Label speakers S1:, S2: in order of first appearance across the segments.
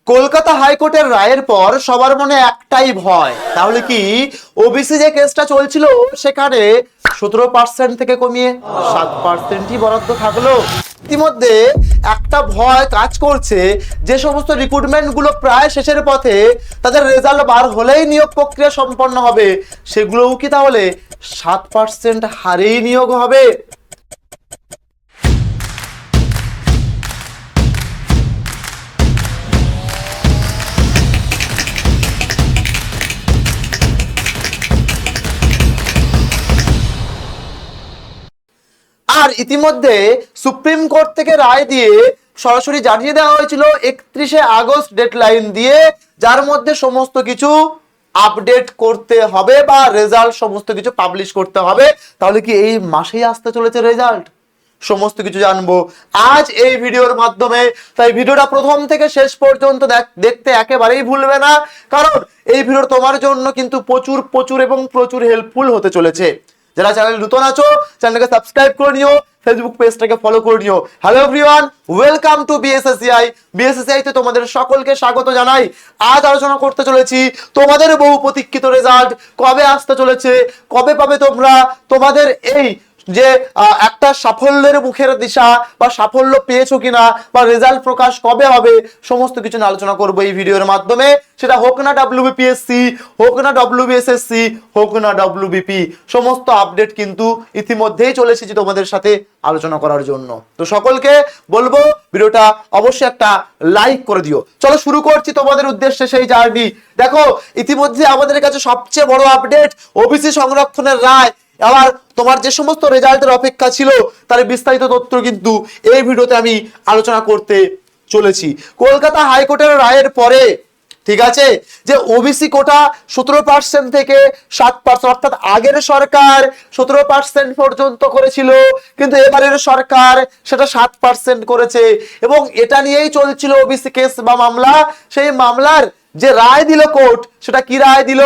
S1: কলকাতা হাইকোর্টের রায়ের পর সবার মনে একটাই ভয়, তাহলে কি ওবিসি যে কেসটা চলছিল সেখানে 17% থেকে কমিয়ে 7%ই বরাদ্দ থাকলো। ইতিমধ্যে একটা ভয় কাজ করছে, যে সমস্ত রিক্রুটমেন্ট গুলো প্রায় শেষের পথে, তাদের রেজাল্ট বার হলেই নিয়োগ প্রক্রিয়া সম্পন্ন হবে, সেগুলোও কি তাহলে 7% হারেই নিয়োগ হবে? আর ইতিমধ্যে সুপ্রিম কোর্ট থেকে রায় দিয়ে সরাসরি জানিয়ে দেওয়া হয়েছিল 31শে আগস্ট ডেডলাইন দিয়ে, যার মধ্যে সমস্ত কিছু আপডেট করতে হবে বা রেজাল্ট সমস্ত কিছু পাবলিশ করতে হবে। তাহলে কি এই মাসেই আসতে চলেছে রেজাল্ট? সমস্ত কিছু জানবো আজ এই ভিডিওর মাধ্যমে। তাই ভিডিওটা প্রথম থেকে শেষ পর্যন্ত দেখতে একেবারেই ভুলবে না, কারণ এই ভিডিও তোমার জন্য কিন্তু প্রচুর প্রচুর এবং প্রচুর হেল্পফুল হতে চলেছে। যারা চ্যানেল নতুন আছো চ্যানেলটাকে সাবস্ক্রাইব করে নিও, ফেসবুক পেজটাকে ফলো করে নিও। Hello everyone, welcome to BSSCI. BSSCI তে তোমাদের সকলকে স্বাগত জানাই। আজ আলোচনা করতে চলেছি তোমাদের বহু প্রতীক্ষিত রেজাল্ট কবে আসতে চলেছে, কবে পাবে তোমরা তোমাদের এই যে একটা সাফল্যের মুখের দিশা বা সাফল্য পেয়েছো কিনা বা রেজাল্ট প্রকাশ কবে হবে, সমস্ত কিছু নিয়ে আলোচনা করবো এই ভিডিওর মাধ্যমে। সেটা হোক না ডব্লিউবিপিএসসি, হোক না ডব্লিউবিএসএসসি, হোক না ডব্লিউবিপি, সমস্ত আপডেট কিন্তু ইতিমধ্যেই চলে এসেছি তোমাদের সাথে আলোচনা করার জন্য। তো সকলকে বলবো ভিডিওটা অবশ্যই একটা লাইক করে দিও। চলো শুরু করছি তোমাদের উদ্দেশ্যে সেই জার্নি। দেখো ইতিমধ্যে আমাদের কাছে সবচেয়ে বড় আপডেট ওবিসি সংরক্ষণের রায়। আবার তোমার যে সমস্ত রেজাল্টের অপেক্ষা ছিল তার বিস্তারিত তথ্য কিন্তু এই ভিডিওতে আমি আলোচনা করতে চলেছি। কলকাতা হাইকোর্টের রায়ের পরে, ঠিক আছে, যে ওবিসি কোটা 17% থেকে 7%, অর্থাৎ আগের সরকার 17% পর্যন্ত করেছিল, কিন্তু এবারের সরকার সেটা 7% করেছে এবং এটা নিয়েই চলছিল ওবিসি কেস বা মামলা। সেই মামলার যে রায় দিল কোর্ট, সেটা কি রায় দিল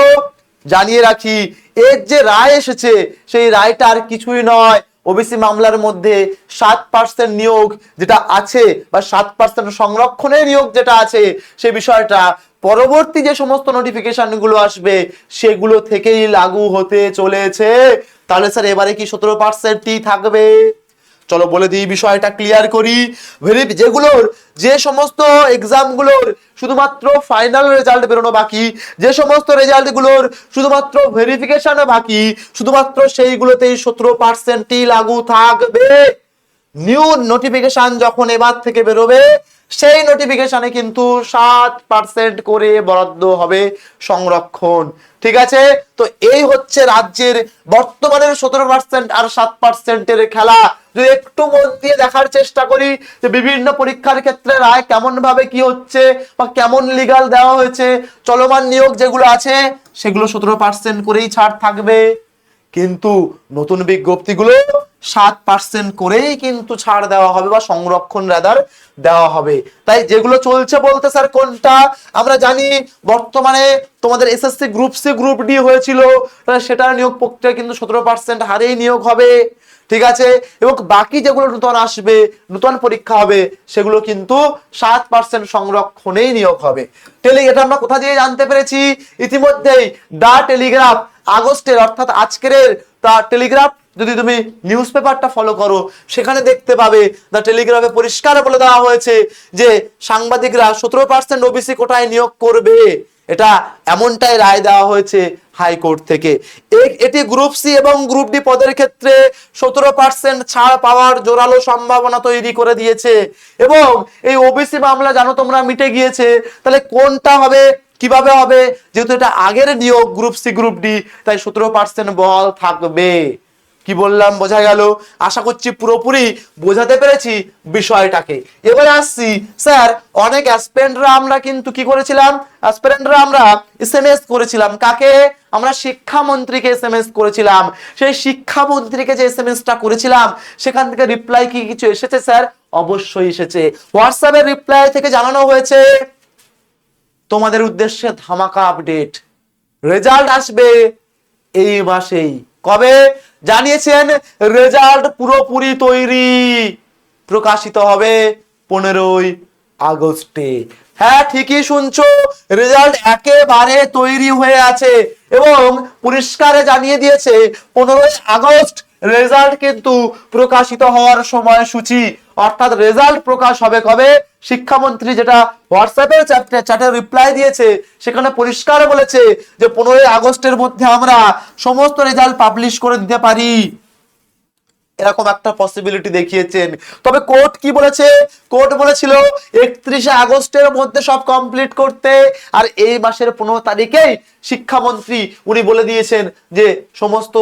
S1: জানিয়ে রাখি। এর যে রায় এসেছে সেই রায়টা আর কিছুই নয়, ওবিসি মামলার মধ্যে 7% নিয়োগ যেটা আছে বা 7% সংরক্ষণের নিয়োগ যেটা আছে, সে বিষয়টা পরবর্তী যে সমস্ত নোটিফিকেশন গুলো আসবে সেগুলো থেকেই লাগু হতে চলেছে। তাহলে স্যার এবারে কি 17%ই থাকবে? চলো বলে দিই, বিষয়টা ক্লিয়ার করি। যেগুলোর যে সমস্ত এক্সামগুলোর শুধুমাত্র ফাইনাল রেজাল্ট বেরোনো বাকি, যে সমস্ত রেজাল্টগুলোর শুধুমাত্র ভেরিফিকেশন বাকি, শুধুমাত্র সেইগুলোতেই 17%ই লাগু থাকবে। নিউ নোটিফিকেশন যখন এবার থেকে বেরোবে, সেই নোটিফিকেশনে কিন্তু 7% করে বরাদ্দ হবে সংরক্ষণ। ঠিক আছে, তো এই হচ্ছে রাজ্যের বর্তমানের 17% আর 7%-এর খেলা। যদি একটু মন দিয়ে দেখার চেষ্টা করি যে বিভিন্ন পরীক্ষার ক্ষেত্রে রায় কেমন ভাবে কি হচ্ছে বা কেমন লিগাল দেওয়া হয়েছে, চলমান নিয়োগ যেগুলো আছে সেগুলো 17% করেই ছাড় থাকবে, কিন্তু নতুন বিজ্ঞপ্তিগুলো 7% করেই কিন্তু ছাড় দেওয়া হবে বা সংরক্ষণ রাদার দেওয়া হবে। তাই যেগুলো চলছে বলতে স্যার কোনটা আমরা জানি, বর্তমানে তোমাদের SSC group C group D হয়েছিল, সেটার নিয়োগ প্রক্রিয়া কিন্তু 17% হারেই নিয়োগ হবে। ঠিক আছে, এবং বাকি যেগুলো নতুন আসবে, নতুন পরীক্ষা হবে, সেগুলো কিন্তু 7% সংরক্ষণেই নিয়োগ হবে। এটা আমরা কোথা দিয়ে জানতে পেরেছি? ইতিমধ্যেই দা টেলিগ্রাফ আগস্টের, অর্থাৎ আজকের দা টেলিগ্রাফ, যদি তুমি নিউজ পেপারটা ফলো করো সেখানে দেখতে পাবে দা টেলিগ্রাফে পরিষ্কার বলে দেওয়া হয়েছে যে সাংবাদিকরা 17% ওবিসি কোটায় নিয়োগ করবে। এটা এমনটাই রায় দেওয়া হয়েছে হাইকোর্ট থেকে। এটি গ্রুপ সি এবং গ্রুপ ডি পদের ক্ষেত্রে 17% ছাড় পাওয়ার জোরালো সম্ভাবনা তৈরি করে দিয়েছে। এবং এই ওবিসি মামলা জানো তোমরা মিটে গিয়েছে। তাহলে কোনটা হবে, কিভাবে হবে? যেহেতু এটা আগের নিয়োগ গ্রুপ সি গ্রুপ ডি, তাই 17% বহাল থাকবে। কি বললাম বোঝা গেল? আশা করছি পুরোপুরি বোঝাতে পেরেছি বিষয়টাকে। এবারে আসছি স্যার, অনেক অ্যাসপিরেন্টরা আমরা কিন্তু কি করেছিলাম, অ্যাসপিরেন্টরা আমরা এসএমএস করেছিলাম। কাকে? আমরা শিক্ষামন্ত্রীকে এসএমএস করেছিলাম। সেই শিক্ষামন্ত্রীকে যে এসএমএসটা করেছিলাম সেখান থেকে রিপ্লাই কি কিছু এসেছে স্যার? অবশ্যই এসেছে। হোয়াটসঅ্যাপের রিপ্লাই থেকে জানানো হয়েছে তোমাদের উদ্দেশ্যে ধামাকা আপডেট, রেজাল্ট আসবে এই মাসেই। কবে জানিয়েছেন? রেজাল্ট পুরোপুরি তৈরি, প্রকাশিত হবে 15ই আগস্টে। হ্যাঁ ঠিকই শুনছো, রেজাল্ট একেবারে তৈরি হয়ে আছে এবং পরিষ্কারে জানিয়ে দিয়েছে 15 আগস্ট রেজাল্ট কিন্তু প্রকাশিত হওয়ার সময়সূচি। অর্থাৎ রেজাল্ট প্রকাশ হবে কবে? শিক্ষামন্ত্রী যেটা হোয়াটসঅ্যাপের চ্যাটে রিপ্লাই দিয়েছে সেখানে পরিষ্কার বলেছে যে 15 আগস্টের মধ্যে আমরা সমস্ত রেজাল্ট পাবলিশ করে দিতে পারি, এরকম একটা পসিবিলিটি দেখিয়েছেন। তবে কোর্ট কি বলেছে? কোর্ট বলেছিল 31 আগস্টের মধ্যে সব কমপ্লিট করতে, আর এই মাসের 15 তারিখেই শিক্ষামন্ত্রী উনি বলে দিয়েছেন যে সমস্ত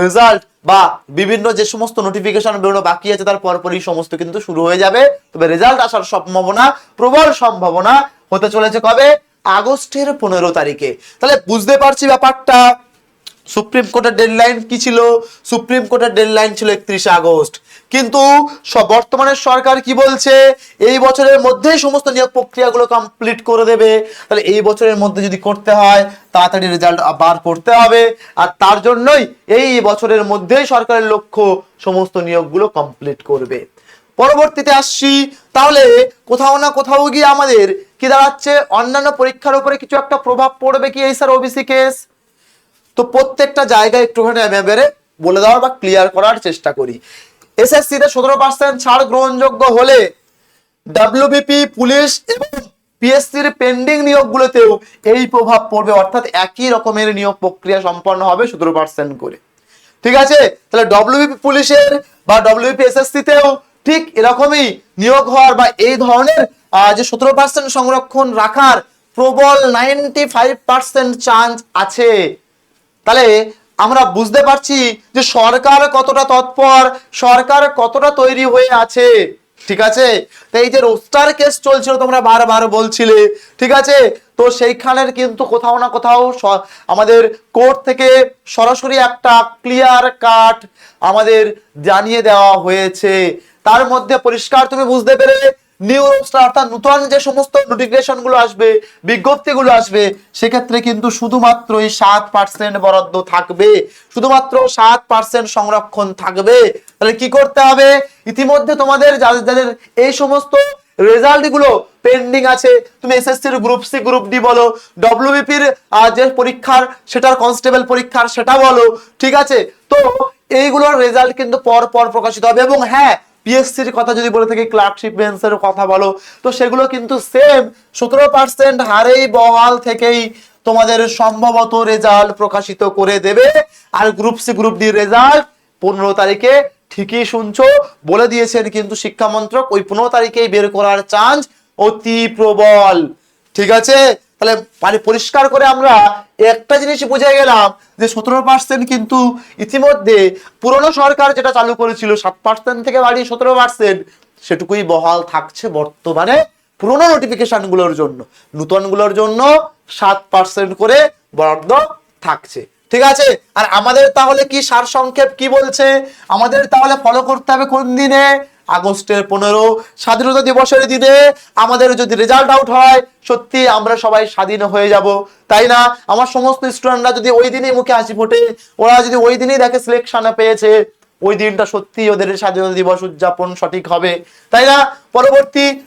S1: রেজাল্ট বা বিভিন্ন যে সমস্ত নোটিফিকেশন বেরোনো বাকি আছে তার পরপরই সমস্ত কিন্তু শুরু হয়ে যাবে। তবে রেজাল্ট আসার সম্ভাবনা, প্রবল সম্ভাবনা হতে চলেছে কবে? আগস্টের 15 তারিখে। তাহলে বুঝতে পারছি ব্যাপারটা। সুপ্রিম কোর্টের ডেডলাইন কি ছিল? সুপ্রিম কোর্টের ডেডলাইন ছিল 31 আগস্ট, কিন্তু বর্তমানের সরকার কি বলছে? এই বছরের মধ্যেই সমস্ত নিয়োগ প্রক্রিয়াগুলো কমপ্লিট করে দেবে। তাহলে এই বছরের মধ্যে যদি করতে হয় তাড়াতাড়ি রেজাল্ট বার করতে হবে, আর তার জন্যই এই বছরের মধ্যেই সরকারের লক্ষ্য সমস্ত নিয়োগগুলো কমপ্লিট করবে। পরবর্তীতে আসছি, তাহলে কোথাও না কোথাও গিয়ে আমাদের কি দাঁড়াচ্ছে? অন্যান্য পরীক্ষার উপরে কিছু একটা প্রভাব পড়বে কি এই স্যার ওবিসি কেস? তো প্রত্যেকটা জায়গায় একটুখানি আমি এবারে বলে দেওয়ার বা ক্লিয়ার করার চেষ্টা করি। এসএসসি তে 17% ছাড় গ্রহণযোগ্য হলে ডাব্লিউবিপি, পুলিশ এবং পিএসসির পেন্ডিং নিয়োগগুলোতেও এই প্রভাব পড়বে। অর্থাৎ একই রকমের নিয়োগ প্রক্রিয়া সম্পন্ন হবে 17% করে। ঠিক আছে, তাহলে ডব্লিউবিপি পুলিশের বা ডব্লিউবিপি এসএসসি তেও ঠিক এরকমই নিয়োগ হওয়ার বা এই ধরনের যে 17% সংরক্ষণ রাখার প্রবল 95% চান্স আছে। তাহলে আমরা বুঝতে পারছি যে সরকার কতটা তৎপর, সরকার কতটা তৈরি হয়ে আছে। ঠিক আছে, তো এই যে রোস্টার কেস চলছিল তোমরা বারবার বলছিলে, ঠিক আছে, তো সেইখানের কিন্তু কোথাও না কোথাও আমাদের কোর্ট থেকে সরাসরি একটা ক্লিয়ার কাট আমাদের জানিয়ে দেওয়া হয়েছে। তার মধ্যে পরিষ্কার তুমি বুঝতে পেরে নিউ রোস্টার অর্থাৎ নতুন যে সমস্ত নোটিফিকেশন গুলো আসবে, বিজ্ঞপ্তিগুলো আসবে, সেক্ষেত্রে কিন্তু শুধুমাত্রই 7% বরাদ্দ থাকবে, শুধুমাত্র 7% সংরক্ষণ থাকবে। তাহলে কি করতে হবে? ইতিমধ্যে তোমাদের যাদের এই সমস্ত রেজাল্ট গুলো পেন্ডিং আছে, তুমি এসএসসির গ্রুপ সি, গ্রুপ ডি বলো, ডব্লিউবিপির যে পরীক্ষার সেটার কনস্টেবল পরীক্ষার সেটা বলো, ঠিক আছে, তো এইগুলোর রেজাল্ট কিন্তু পর পর প্রকাশিত হবে। এবং হ্যাঁ, পিএসসির কথা যদি বলে থাকি, ক্লার্কশিপ মেন্সের কথা বলো, তো সেগুলো কিন্তু সেম 17% হারেই বহাল থেকেই তোমাদের সম্ভবত রেজাল্ট প্রকাশিত করে দেবে। আর group C, group D result 15 তারিখে, ঠিকই শুনছো, বলে দিয়েছেন কিন্তু শিক্ষামন্ত্রক ওই 15 তারিখেই বের করার চান্স অতি প্রবল। ঠিক আছে, তাহলে পরিষ্কার করে আমরা একটা জিনিস বুঝে গেলাম যে 17% কিন্তু ইতিমধ্যে পুরনো সরকার যেটা চালু করেছিল 7% থেকে বাড়িয়ে 17%, সেটুকুই বহাল থাকছে বর্তমানে পুরনো নোটিফিকেশন গুলোর জন্য। নতুন গুলোর জন্য 7% করে বরাদ্দ থাকছে। ঠিক আছে, আর আমাদের তাহলে কি সারসংক্ষেপ কি বলছে? আমাদের তাহলে ফলো করতে হবে কোন দিনে? আগস্টের 15 স্বাধীনতা দিবসের দিনে আমাদের যদি রেজাল্ট আউট হয়, সত্যি আমরা সবাই স্বাধীন হয়ে যাব, তাই না? আমার সমস্ত স্টুডেন্টরা যদি ওই দিনই মুখে হাসি ফোটে, ওরা যদি ওই দিনই দেখে সিলেকশন পেয়েছে, ওই দিনটা সত্যি ওদের স্বাধীনতা দিবস উদযাপন সঠিক হবে, তাই না?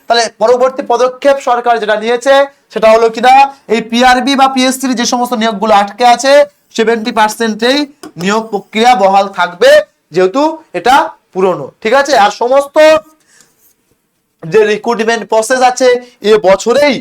S1: তাহলে পরবর্তী পদক্ষেপ সরকার যেটা নিয়েছে সেটা হলো কিনা, এই পিআরবি বা পিএসসির যে সমস্ত নিয়োগগুলো আটকে আছে 70%এই নিয়োগ প্রক্রিয়া বহাল থাকবে, যেহেতু এটা পুরনো। ঠিক আছে, আর সমস্ত যে রিক্রুটমেন্ট প্রসেস আছে এ বছরেই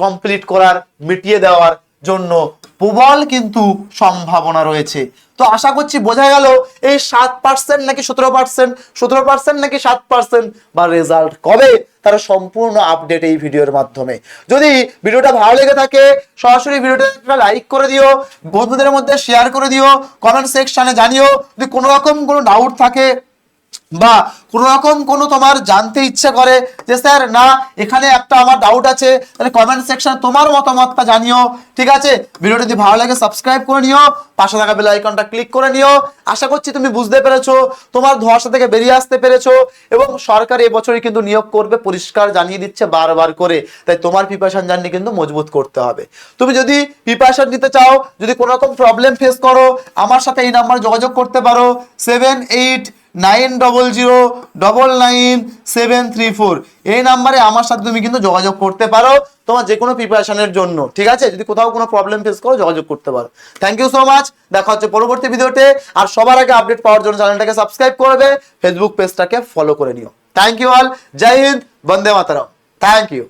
S1: কমপ্লিট করার, মিটিয়ে দেওয়ার জন্য প্রবল কিন্তু সম্ভাবনা রয়েছে। তো আশা করছি বোঝা গেল এই 7% নাকি 17%, 17% নাকি 7% বা রেজাল্ট কবে, তার সম্পূর্ণ আপডেট এই ভিডিওর মাধ্যমে। যদি ভিডিওটা ভালো লেগে থাকে সরাসরি ভিডিওটা একটা লাইক করে দিও, বন্ধুদের মধ্যে শেয়ার করে দিও, কমেন্ট সেকশনে জানিও। যদি কোনো রকম কোনো ডাউট থাকে বা কোন রকম কোনো তোমার জানতে ইচ্ছে করে যে স্যার না এখানে একটা আমার ডাউট আছে, তাহলে কমেন্ট সেকশনে তোমার মতামতটা জানিও। ঠিক আছে, ভিডিওটি যদি ভালো লাগে সাবস্ক্রাইব করে নিও, পাশে থাকা বেল আইকনটা ক্লিক করে নিও। আশা করছি তুমি বুঝতে পেরেছো, তোমার ধোঁয়াশা থেকে বেরিয়ে আসতে পেরেছো, এবং সরকার এবছরই কিন্তু নিয়োগ করবে, পরিষ্কার জানিয়ে দিচ্ছে বারবার করে। তাই তোমার প্রিপারেশন জার্নি কিন্তু মজবুত করতে হবে। তুমি যদি প্রিপারেশন নিতে চাও, যদি কোনো রকম প্রবলেম ফেস করো, আমার সাথে এই নাম্বার যোগাযোগ করতে পারো 78 90099734। এই নাম্বারে আমার সাথে তুমি কিন্তু যোগাযোগ করতে পারো তোমার যে কোনো প্রিপারেশনের জন্য, ঠিক আছে? যদি কোথাও কোনো প্রবলেম ফেস করো যোগাযোগ করতে পারো। থ্যাংক ইউ সো মাচ, দেখা হচ্ছে পরবর্তী ভিডিওতে। আর সবার আগে আপডেট পাওয়ার জন্য চ্যানেলটাকে সাবস্ক্রাইব করবে, ফেসবুক পেজটাকে ফলো করে নিও। থ্যাংক ইউ অল, জয় হিন্দ, বন্দে মাতরম, থ্যাংক ইউ।